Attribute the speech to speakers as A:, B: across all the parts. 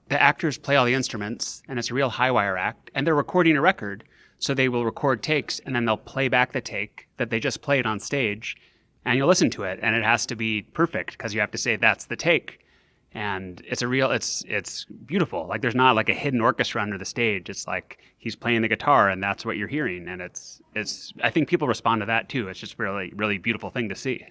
A: the actors play all the instruments, and it's a real high wire act, and they're recording a record. So they will record takes, and then they'll play back the take that they just played on stage, and you'll listen to it, and it has to be perfect because you have to say that's the take. And it's beautiful. Like there's not like a hidden orchestra under the stage. It's like he's playing the guitar and that's what you're hearing. And it's I think people respond to that too. It's just really, really beautiful thing to see.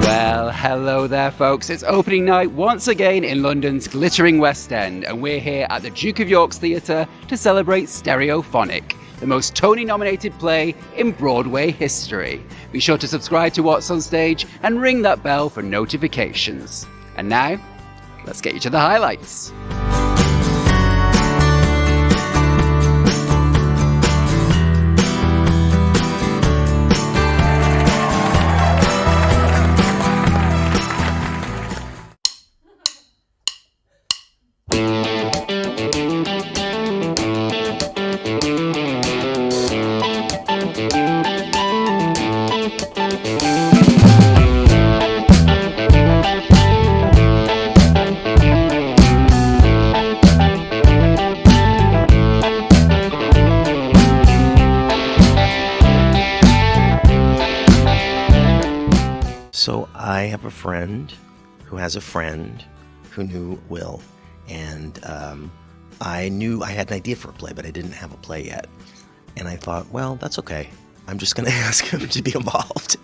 A: Well, hello there, folks. It's opening night once again in London's glittering West End, and we're here at the Duke of York's Theatre to celebrate Stereophonic, the most Tony-nominated play in Broadway history. Be sure to subscribe to WhatsOnStage and ring that bell for notifications. And now, let's get you to the highlights.
B: So I have a friend who has a friend who knew Will, and I knew I had an idea for a play, but I didn't have a play yet. And I thought, well, that's okay. I'm just going to ask him to be involved.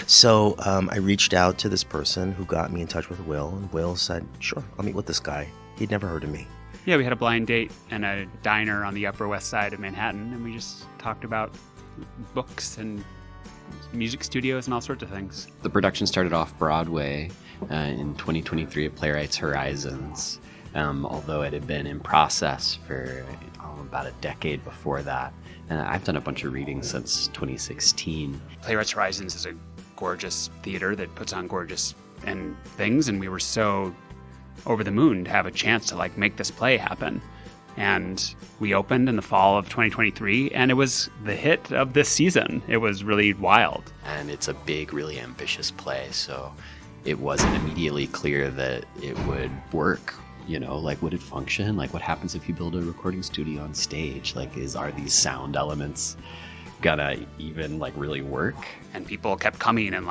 B: So I reached out to this person who got me in touch with Will, and Will said, sure, I'll meet with this guy. He'd never heard of me.
A: Yeah, we had a blind date in a diner on the Upper West Side of Manhattan, and we just talked about books and music studios and all sorts of things.
C: The production started off Broadway in 2023 at Playwrights Horizons, although it had been in process for about a decade before that. And I've done a bunch of readings since 2016.
A: Playwrights Horizons is a gorgeous theater that puts on gorgeous things, and we were so over the moon to have a chance to make this play happen. And we opened in the fall of 2023, and it was the hit of this season. It was really wild.
C: And it's a big, really ambitious play, so it wasn't immediately clear that it would work. Would it function? What happens if you build a recording studio on stage? Are these sound elements gonna even really work?
A: And people kept coming, and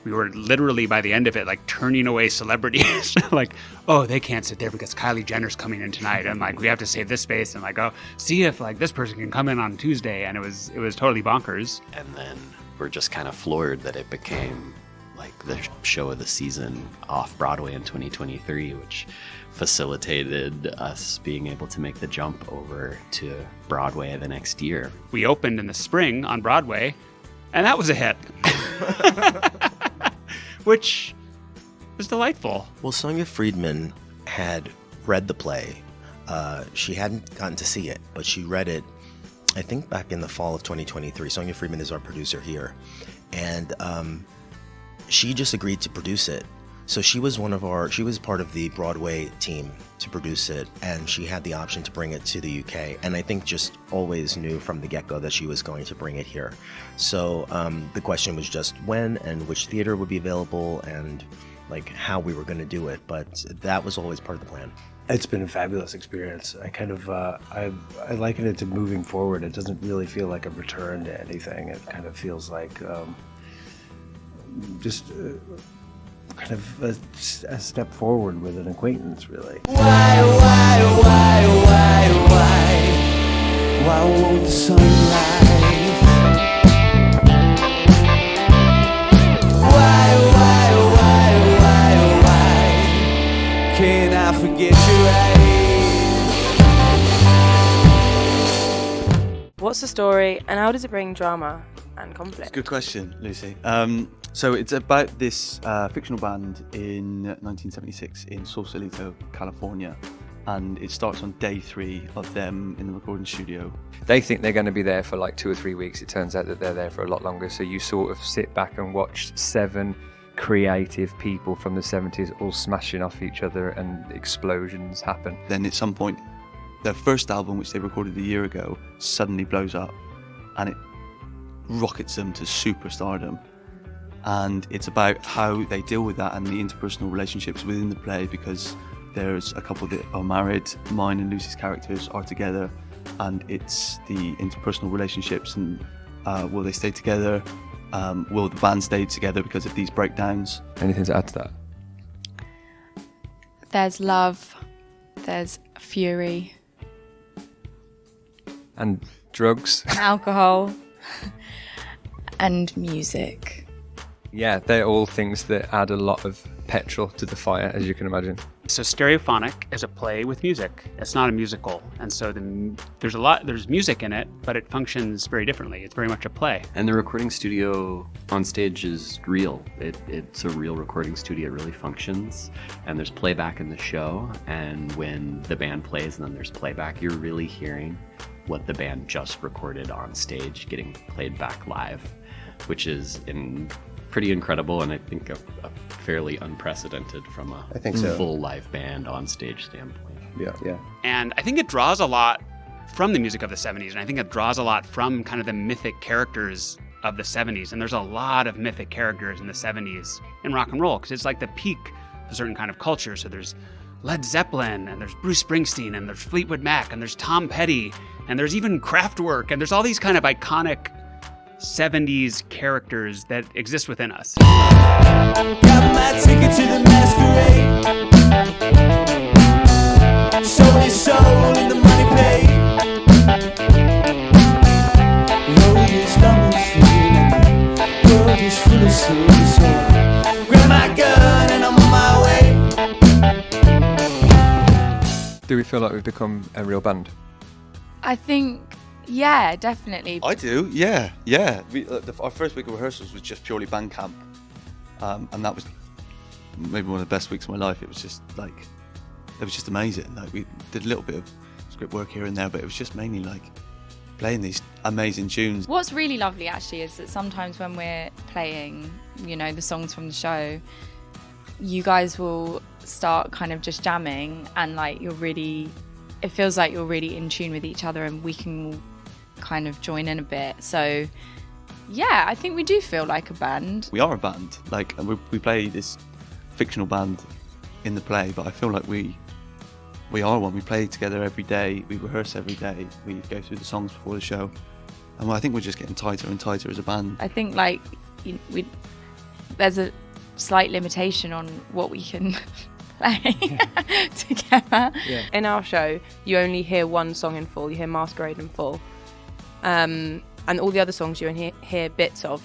A: we were literally by the end of it turning away celebrities. Oh, they can't sit there because Kylie Jenner's coming in tonight, and we have to save this space, and oh, see if this person can come in on Tuesday. And it was totally bonkers.
C: And then we're just kind of floored that it became the show of the season off Broadway in 2023, which facilitated us being able to make the jump over to Broadway the next year.
A: We opened in the spring on Broadway, and that was a hit, which was delightful.
B: Well, Sonia Friedman had read the play. She hadn't gotten to see it, but she read it, I think, back in the fall of 2023. Sonia Friedman is our producer here. And she just agreed to produce it. So she was part of the Broadway team to produce it, and she had the option to bring it to the UK. And I think just always knew from the get-go that she was going to bring it here. So the question was just when and which theater would be available and how we were going to do it. But that was always part of the plan.
D: It's been a fabulous experience. I kind of, I liken it to moving forward. It doesn't really feel like a return to anything. It kind of feels like kind of a step forward with an acquaintance, really. Why won't the sun rise? Why can't I forget your eyes?
E: What's the story, and how does it bring drama and conflict?
F: Good question, Lucy. So it's about this fictional band in 1976 in Sausalito, California, and it starts on day 3 of them in the recording studio.
G: They think they're going to be there for 2 or 3 weeks. It turns out that they're there for a lot longer. So you sort of sit back and watch 7 creative people from the 70s all smashing off each other and explosions happen.
F: Then at some point, their first album, which they recorded a year ago, suddenly blows up, and it rockets them to superstardom. and it's about how they deal with that and the interpersonal relationships within the play, because there's a couple that are married, mine and Lucy's characters are together, and it's the interpersonal relationships and will they stay together, will the band stay together because of these breakdowns.
G: Anything to add to that?
H: There's love, there's fury,
G: And drugs.
H: alcohol, and music.
G: Yeah, they're all things that add a lot of petrol to the fire, as you can imagine.
A: So Stereophonic is a play with music. It's not a musical. And so there's music in it, but it functions very differently. It's very much a play.
C: And the recording studio on stage is real. It's a real recording studio. It really functions. And there's playback in the show. And when the band plays and then there's playback, you're really hearing what the band just recorded on stage getting played back live, which is pretty incredible, and I think a fairly unprecedented from a full live band on stage standpoint.
D: Yeah.
A: And I think it draws a lot from the music of the 70s, and I think it draws a lot from kind of the mythic characters of the 70s. And there's a lot of mythic characters in the 70s in rock and roll, because it's like the peak of a certain kind of culture. So there's Led Zeppelin, and there's Bruce Springsteen, and there's Fleetwood Mac, and there's Tom Petty, and there's even Kraftwerk, and there's all these kind of iconic 70s characters that exist within us.
I: Got my ticket to the Masquerade. Sold his soul and the money paid. Road is long and thin, road is full of silver, so grab my gun and I'm on my way.
G: Do we feel like we've become a real band?
H: I think, yeah, definitely.
F: I do, yeah. Our first week of rehearsals was just purely band camp, and that was maybe one of the best weeks of my life. It was just amazing. Like, we did a little bit of script work here and there, but it was just mainly like playing these amazing tunes.
H: What's really lovely actually is that sometimes when we're playing, the songs from the show, you guys will start kind of just jamming, and like it feels like you're really in tune with each other, and we can kind of join in a bit. So yeah, I think we do feel like a band.
F: We are a band, like, and we play this fictional band in the play, but I feel like we are one. We play together every day, we rehearse every day, we go through the songs before the show, and I think we're just getting tighter and tighter as a band.
H: I think like there's a slight limitation on what we can play together.
E: Yeah. In our show, you only hear one song in full. You hear Masquerade in full, and all the other songs you only hear bits of.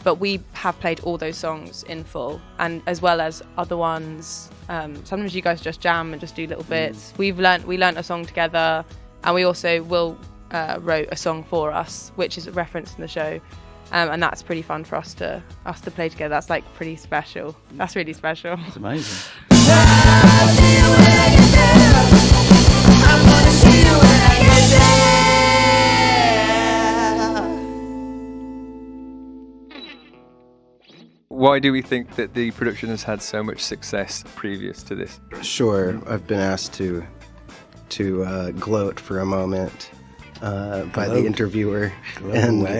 E: But we have played all those songs in full, and as well as other ones. Sometimes you guys just jam and just do little bits. We learnt a song together, and we also wrote a song for us, which is referenced in the show. And that's pretty fun for us to play together. That's like pretty special. That's really special.
F: It's amazing.
G: Why do we think that the production has had so much success previous to this?
D: Sure, I've been asked to gloat for a moment by the interviewer,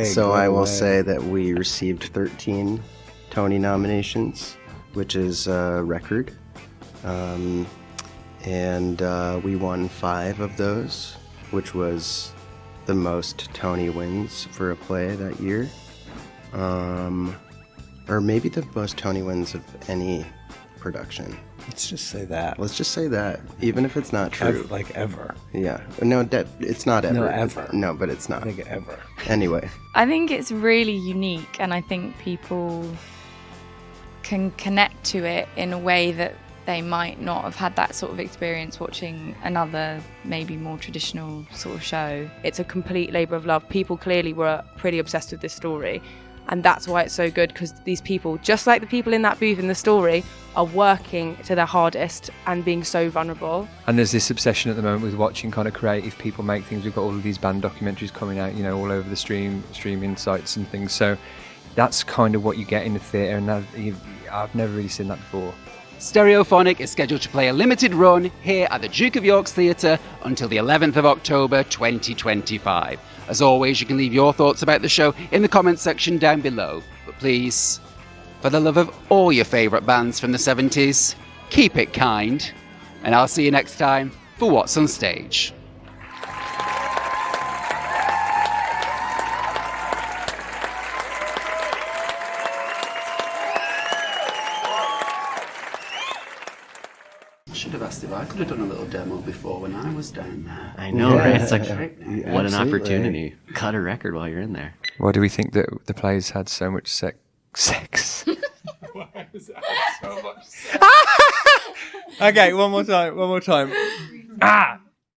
D: so I will say that we received 13 Tony nominations, which is a record, and we won 5 of those, which was the most Tony wins for a play that year. Or maybe the most Tony wins of any production.
B: Let's just say that.
D: Let's just say that, even if it's not true.
B: Like ever.
D: Yeah. No, it's not ever.
B: No, ever.
D: No, but it's not.
B: I think ever.
D: Anyway.
H: I think it's really unique, and I think people can connect to it in a way that they might not have had that sort of experience watching another, maybe more traditional sort of show.
E: It's a complete labour of love. People clearly were pretty obsessed with this story. And that's why it's so good, because these people, just like the people in that booth in the story, are working to their hardest and being so vulnerable.
G: And there's this obsession at the moment with watching kind of creative people make things. We've got all of these band documentaries coming out, all over the streaming sites and things. So that's kind of what you get in the theatre, and I've never really seen that before.
J: Stereophonic is scheduled to play a limited run here at the Duke of York's Theatre until the 11th of October 2025. As always, you can leave your thoughts about the show in the comments section down below. But please, for the love of all your favourite bands from the 70s, keep it kind, and I'll see you next time for What's on Stage. I should have asked if I could have done a little demo before when I was down there.
C: I know, right? It's like,
D: Yeah,
C: what an
D: absolutely.
C: opportunity. Cut a record while you're in there.
G: Why do we think that the plays had so much sex?
F: Okay, one more time.